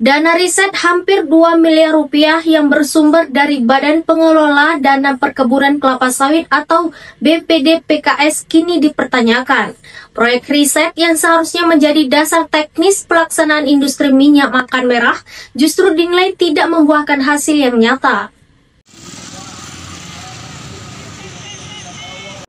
Dana riset hampir 2 miliar rupiah yang bersumber dari Badan Pengelola Dana Perkebunan Kelapa Sawit atau BPD PKS kini dipertanyakan. Proyek riset yang seharusnya menjadi dasar teknis pelaksanaan industri minyak makan merah justru dinilai tidak membuahkan hasil yang nyata.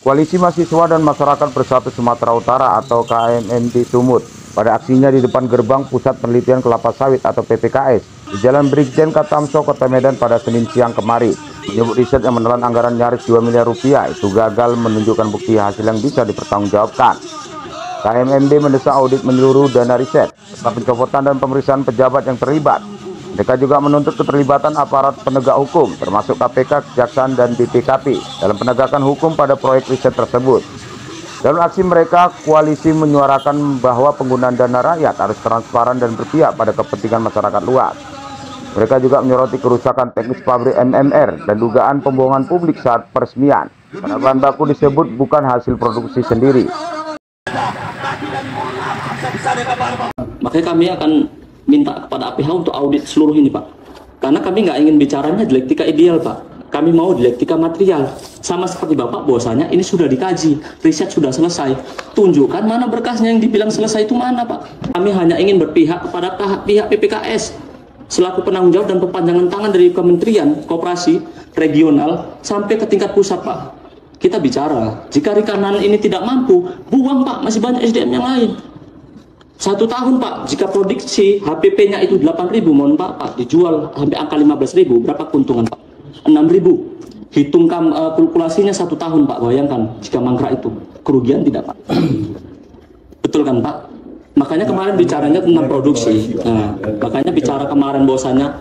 Koalisi Mahasiswa dan Masyarakat Bersatu Sumatera Utara atau KMMT Sumut pada aksinya di depan gerbang Pusat Penelitian Kelapa Sawit atau PPKS di Jalan Brigjen Katamso, Kota Medan pada Senin siang kemarin menyebut riset yang menelan anggaran nyaris 2 miliar rupiah itu gagal menunjukkan bukti hasil yang bisa dipertanggungjawabkan. KMMD mendesak audit menyeluruh dana riset serta pencopotan dan pemeriksaan pejabat yang terlibat. Mereka juga menuntut keterlibatan aparat penegak hukum termasuk KPK, Kejaksaan, dan BPKP dalam penegakan hukum pada proyek riset tersebut. Dalam aksi mereka, koalisi menyuarakan bahwa penggunaan dana rakyat harus transparan dan berpihak pada kepentingan masyarakat luas. Mereka juga menyoroti kerusakan teknis pabrik MMR dan dugaan pembohongan publik saat peresmian, karena bahan baku disebut bukan hasil produksi sendiri. Makanya kami akan minta kepada APH untuk audit seluruh ini, Pak. Karena kami nggak ingin bicaranya dialektika ideal, Pak. Kami mau dialektika material. Sama seperti Bapak, bahwasanya ini sudah dikaji, riset sudah selesai. Tunjukkan mana berkasnya yang dibilang selesai itu mana, Pak. Kami hanya ingin berpihak kepada pihak PPKS selaku penanggung jawab dan perpanjangan tangan dari Kementerian Koperasi Regional sampai ke tingkat pusat, Pak. Kita bicara, jika rekanan ini tidak mampu, buang, Pak. Masih banyak SDM yang lain. 1 tahun, Pak, jika produksi HPP-nya itu 8.000, mohon Pak, dijual sampai angka 15.000, berapa keuntungan, Pak? 6.000. Hitung kalkulasinya 1 tahun, Pak. Bayangkan jika mangkrak itu kerugian tidak, Pak? Betul kan, Pak? Makanya kemarin bicaranya tentang produksi. Nah, makanya bicara kemarin bahwasanya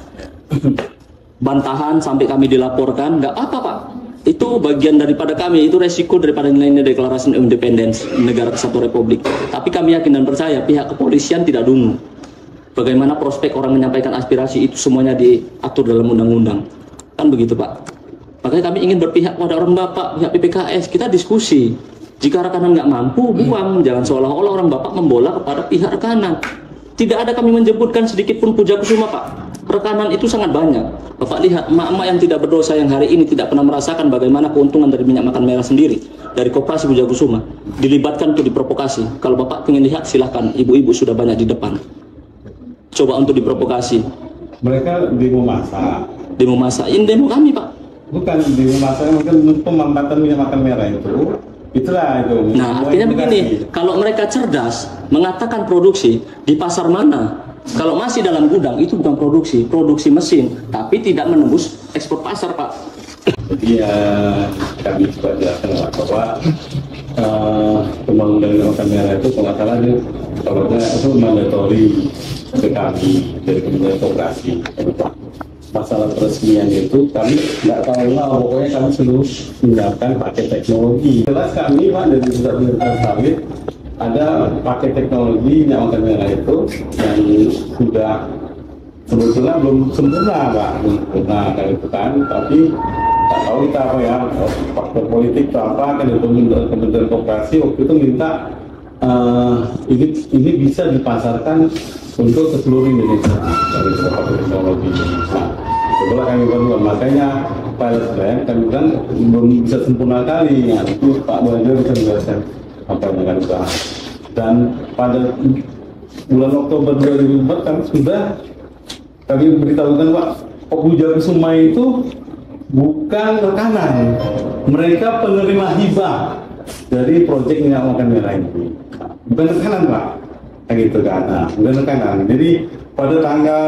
bantahan sampai kami dilaporkan, nggak apa, Pak. Itu bagian daripada kami, itu resiko daripada nilai deklarasi independensi negara kesatuan republik. Tapi kami yakin dan percaya pihak kepolisian tidak dungu. Bagaimana prospek orang menyampaikan aspirasi itu semuanya diatur dalam undang-undang. Kan begitu, Pak. Makanya kami ingin berpihak pada orang Bapak, pihak PPKS. Kita diskusi. Jika rekanan nggak mampu, buang. Jangan seolah-olah orang Bapak membola kepada pihak rekanan. Tidak ada kami menyebutkan sedikit pun puja kusuma, Pak. Rekanan itu sangat banyak. Bapak lihat, emak-emak yang tidak berdosa yang hari ini tidak pernah merasakan bagaimana keuntungan dari minyak makan merah sendiri. Dari Koperasi Puja Kusuma. Dilibatkan untuk diprovokasi. Kalau Bapak ingin lihat, silahkan. Ibu-ibu sudah banyak di depan. Coba untuk diprovokasi. Mereka demo massa. Demo massa. Ini demo kami, Pak. Bukan demo massa, mungkin pemanfaatan minyak makan merah itu. Itulah itu. Nah, artinya begini, kalau mereka cerdas mengatakan produksi di pasar mana, kalau masih dalam gudang itu bukan produksi mesin, tapi tidak menembus ekspor pasar, Pak. Jadi kami juga jelaskan bahwa pembangunan minyak makan merah itu kalau salah kalau itu mandatori ke kami dari Kementerian Koperasi. Masalah peresmian itu kami nggak tahu lah, pokoknya kami selalu menggunakan pakai teknologi. Jelas kami, Pak, dari Pusat Penelitian Sawit ada pakai teknologi minyak makan merah itu yang sudah sebetulnya belum sempurna, Pak, belum sempurna kan itu kan, tapi tak tahu kita apa ya, faktor politik atau apa kan itu Kementerian Koperasi waktu itu minta ini bisa dipasarkan untuk ke seluruh Indonesia dari pakai teknologi Indonesia. Setelah kami bangun, makanya pilot plan kami bilang belum bisa sempurna kali. Nah, itu Pak Boyo bisa menjelaskan apa yang akan dibahas. Dan pada bulan Oktober 2004 kami beritahukan, Pak, Puja Kusuma itu bukan rekanan, mereka penerima hibah dari proyek minyak makan merah itu, bukan rekanan, Pak. Gitu kan, nah, bukan rekanan. Jadi pada tanggal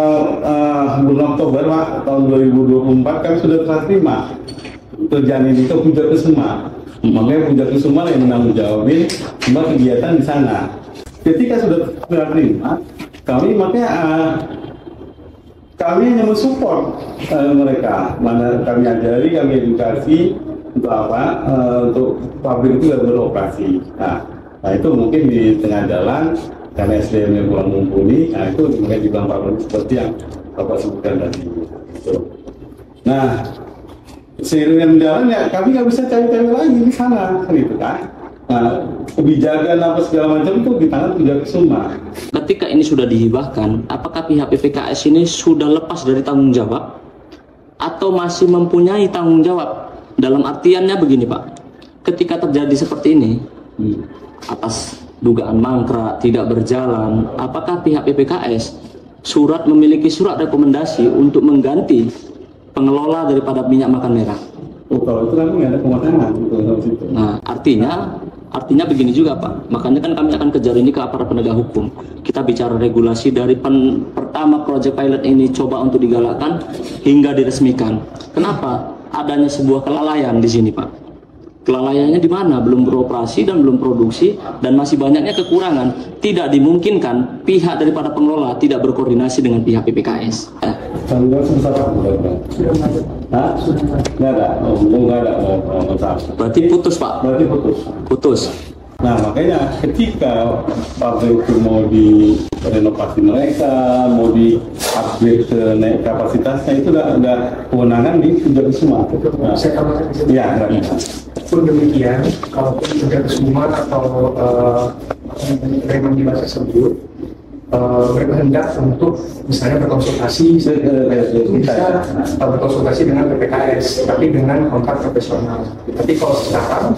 bulan Oktober, Pak, tahun 2024 kami sudah terima kerjaan ini ke Puja Kusuma. Makanya Puja Kusuma yang menanggung jawabin semua kegiatan di sana. Ketika sudah terima, kami makanya kami hanya mensupport mereka. Mana kami ajari, kami edukasi untuk apa? Untuk pabrik itu beroperasi. Nah itu mungkin di tengah jalan karena SDM-nya kurang mumpuni, nah itu mungkin dibilang Pak seperti yang Bapak sebutkan tadi. Nah, seiring jalan ya kami nggak bisa cari-cari lagi di sana, kan itu kan. Nah, kebijakan apa segala macam itu di tangan Bujang Kesuma. Ketika ini sudah dihibahkan, apakah pihak PPKS ini sudah lepas dari tanggung jawab atau masih mempunyai tanggung jawab? Dalam artiannya begini Pak, ketika terjadi seperti ini, atas dugaan mangkrak tidak berjalan, apakah pihak PPKS memiliki surat rekomendasi untuk mengganti pengelola daripada minyak makan merah? Oh, kalau itu kami nggak ada kewenangan gitu. Nah, artinya begini juga Pak, makanya kan kami akan kejar ini ke aparat penegak hukum. Kita bicara regulasi dari pertama proyek pilot ini coba untuk digalakkan hingga diresmikan. Kenapa? Adanya sebuah kelalaian di sini Pak. Kelalaiannya di mana? Belum beroperasi dan belum produksi dan masih banyaknya kekurangan. Tidak dimungkinkan pihak daripada pengelola tidak berkoordinasi dengan pihak PPKS. Tanggung jawab sebesar apa? Hah? Nggak ada. Oh, belum nggak ada. Berarti putus Pak? Berarti putus. Putus. Nah, makanya ketika pabrik itu mau direnovasi mereka, mau di-upgrade ke naik kapasitasnya, itu udah kewenangan di Bujang Kesuma. Nah, saya tambahkan di sini. Iya, Pun demikian, kalaupun Bujang Kesuma atau Reman Dimas tersebut berkehendak untuk misalnya berkonsultasi, bisa berkonsultasi dengan PPKS, tapi dengan kontrak profesional. Tapi kalau sekarang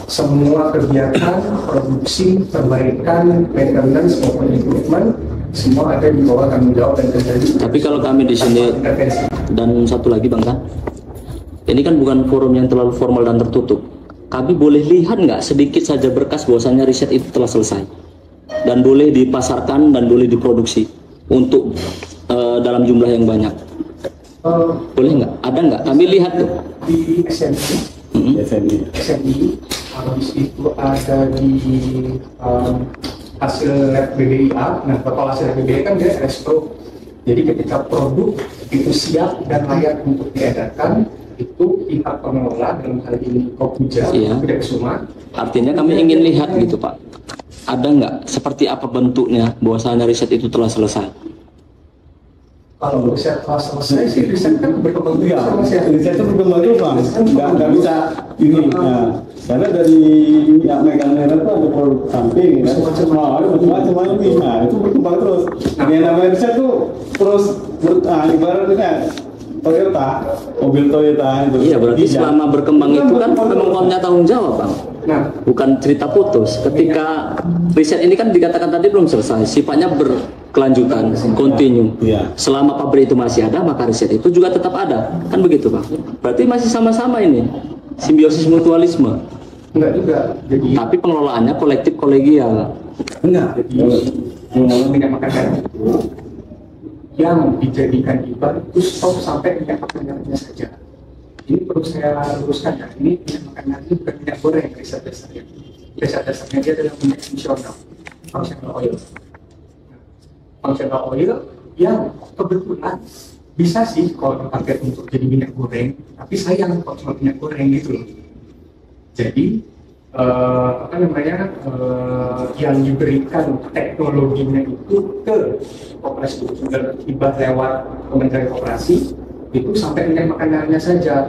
semua kegiatan produksi, perbaikan, maintenance maupun improvement semua ada di bawah tanggung jawab dan kendali. Tapi kalau kami di sini dan satu lagi Bang Kan, ini kan bukan forum yang terlalu formal dan tertutup. Kami boleh lihat nggak sedikit saja berkas bahwasannya riset itu telah selesai dan boleh dipasarkan dan boleh diproduksi untuk dalam jumlah yang banyak. Boleh nggak? Ada nggak? Kami lihat tuh Di SMI, habis itu ada di hasil lab BBIA. Nah, kalau hasil BBIA kan dia resto. Jadi ketika produk itu siap dan layak untuk diedarkan, itu pihak pengelola dalam hal ini Kopujang, Bujang Kesuma. Artinya kami ingin lihat gitu Pak. Ada nggak seperti apa bentuknya bahwasanya riset itu telah selesai? Kalau riset telah selesai sih, riset kan berkembang terus. Riset itu berkembang terus Bang. Nggak bisa ini. Nah, karena dari minyak makan merah itu ada produk samping, macam-macam ini. Nah, itu berkembang terus. Yang namanya riset tuh terus ibaratnya Toyota, mobil Toyota itu. Iya, berarti selama berkembang itu kan memang punya tanggung jawab Bang. Nah, bukan cerita putus. Ketika riset ini kan dikatakan tadi belum selesai, sifatnya berkelanjutan, kontinu. Selama pabrik itu masih ada, maka riset itu juga tetap ada. Kan begitu Pak? Berarti masih sama-sama ini, simbiosis mutualisme. enggak juga. Jadi Tapi pengelolaannya kolektif kolegial. enggak. Jadi minyak makan merah itu yang dijadikan hibah itu stop sampai minyak makan merahnya saja. Ini perlu saya luruskan ya, ini minyak makan merah itu bukan minyak goreng riset dasarnya. Riset dasarnya dia adalah minyak fungsional, functional oil. Functional oil yang kebetulan bisa sih kalau dipakai untuk jadi minyak goreng, tapi sayang kalau cuma minyak goreng gitu loh. Jadi yang diberikan teknologinya itu ke koperasi sudah hibah lewat Kementerian Koperasi itu sampai minyak makan merahnya saja.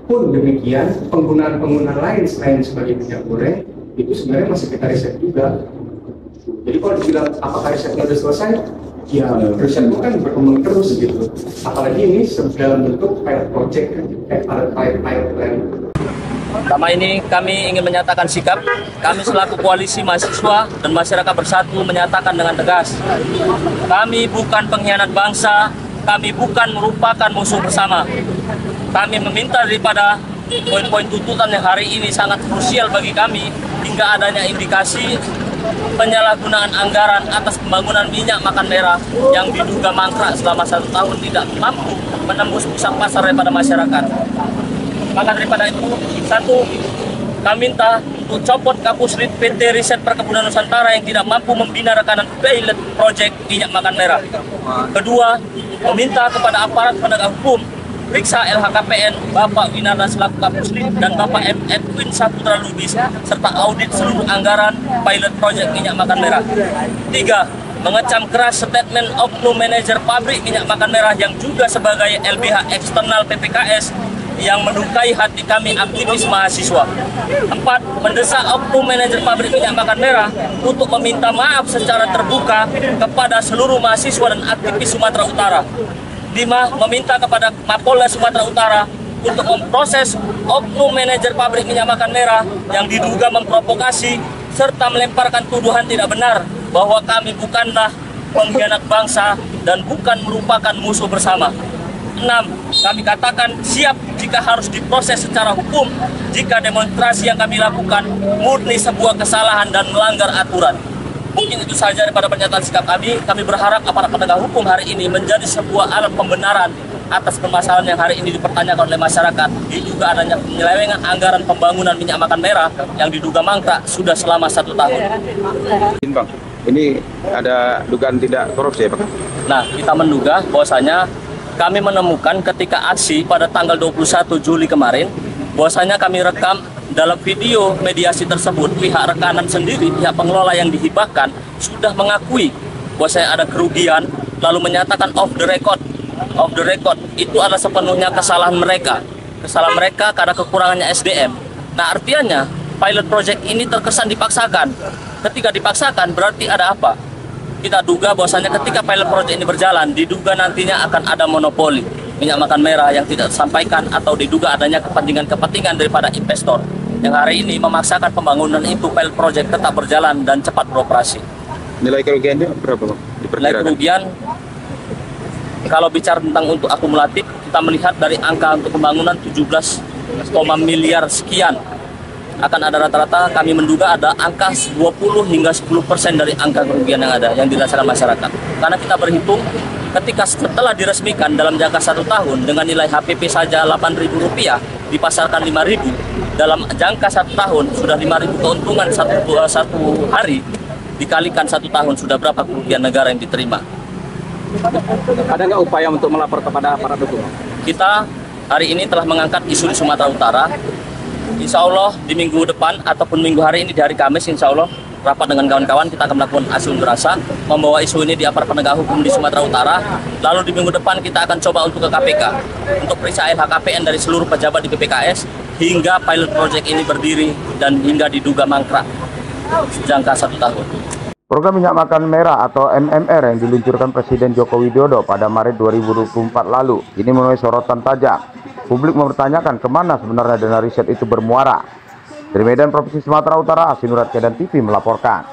Pun demikian penggunaan lain selain sebagai minyak goreng itu sebenarnya masih kita riset juga. Jadi kalau dibilang apakah risetnya sudah selesai, ya riset itu kan berkembang terus gitu. Apalagi ini dalam bentuk pilot project, pilot plan. Pertama ini kami ingin menyatakan sikap, kami selaku koalisi mahasiswa dan masyarakat bersatu menyatakan dengan tegas, kami bukan pengkhianat bangsa, kami bukan merupakan musuh bersama. Kami meminta daripada poin-poin tuntutan yang hari ini sangat krusial bagi kami, hingga adanya indikasi penyalahgunaan anggaran atas pembangunan minyak makan merah yang diduga mangkrak selama 1 tahun tidak mampu menembus pusat pasar daripada masyarakat. Maka daripada itu, satu, kami minta untuk copot Kapuslit PT Riset Perkebunan Nusantara yang tidak mampu membina rekanan pilot project minyak makan merah. Kedua, meminta kepada aparat penegak hukum periksa LHKPN Bapak Winarda selaku Kapuslit dan Bapak Edwin Saputra Lubis serta audit seluruh anggaran pilot project minyak makan merah. Tiga, mengecam keras statement oknum manajer pabrik minyak makan merah yang juga sebagai LBH eksternal PPKS yang melukai hati kami aktivis mahasiswa. 4. Mendesak oknum manajer pabrik minyak makan merah untuk meminta maaf secara terbuka kepada seluruh mahasiswa dan aktivis Sumatera Utara. 5. Meminta kepada Mapolda Sumatera Utara untuk memproses oknum manajer pabrik minyak makan merah yang diduga memprovokasi serta melemparkan tuduhan tidak benar bahwa kami bukanlah pengkhianat bangsa dan bukan merupakan musuh bersama. 6. Kami katakan siap jika harus diproses secara hukum jika demonstrasi yang kami lakukan murni sebuah kesalahan dan melanggar aturan. Mungkin itu saja daripada pernyataan sikap kami. Kami berharap aparat penegak hukum hari ini menjadi sebuah alat pembenaran atas permasalahan yang hari ini dipertanyakan oleh masyarakat. Diduga adanya penyelewengan anggaran pembangunan minyak makan merah yang diduga mangkrak sudah selama 1 tahun. Bang, ini ada dugaan tidak korupsi ya, Pak? Nah, kita menduga bahwasanya kami menemukan ketika aksi pada tanggal 21 Juli kemarin, bahwasanya kami rekam dalam video mediasi tersebut, pihak rekanan sendiri, pihak pengelola yang dihibahkan, sudah mengakui bahwasanya ada kerugian, lalu menyatakan off the record. Off the record itu adalah sepenuhnya kesalahan mereka. Kesalahan mereka karena kekurangannya SDM. Nah, artinya pilot project ini terkesan dipaksakan. Ketika dipaksakan berarti ada apa? Kita duga bahwasanya ketika pilot project ini berjalan, diduga nantinya akan ada monopoli minyak makan merah yang tidak disampaikan atau diduga adanya kepentingan-kepentingan daripada investor yang hari ini memaksakan pembangunan itu pilot project tetap berjalan dan cepat beroperasi. Nilai kerugiannya berapa, Bang? Nilai kerugian kalau bicara tentang untuk akumulatif, kita melihat dari angka untuk pembangunan 17 miliar sekian. Akan ada rata-rata kami menduga ada angka 20 hingga 10% dari angka kerugian yang ada yang dirasakan masyarakat. Karena kita berhitung ketika setelah diresmikan dalam jangka 1 tahun dengan nilai HPP saja Rp8.000 dipasarkan Rp5.000, dalam jangka 1 tahun sudah Rp5.000 keuntungan satu hari, dikalikan 1 tahun sudah berapa kerugian negara yang diterima. Ada nggak upaya untuk melapor kepada aparat hukum? Kita hari ini telah mengangkat isu di Sumatera Utara. Insya Allah di minggu depan ataupun minggu hari ini di hari Kamis, insya Allah rapat dengan kawan-kawan kita akan melakukan aksi unjuk rasa membawa isu ini di aparat penegak hukum di Sumatera Utara. Lalu di minggu depan kita akan coba untuk ke KPK untuk periksa LHKPN dari seluruh pejabat di PPKS hingga pilot project ini berdiri dan hingga diduga mangkrak jangka 1 tahun. Program minyak makan merah atau MMR yang diluncurkan Presiden Joko Widodo pada Maret 2024 lalu ini menuai sorotan tajam. Publik mempertanyakan kemana sebenarnya dana riset itu bermuara. Dari Medan, Provinsi Sumatera Utara, Asin Nurat Kedan TV melaporkan.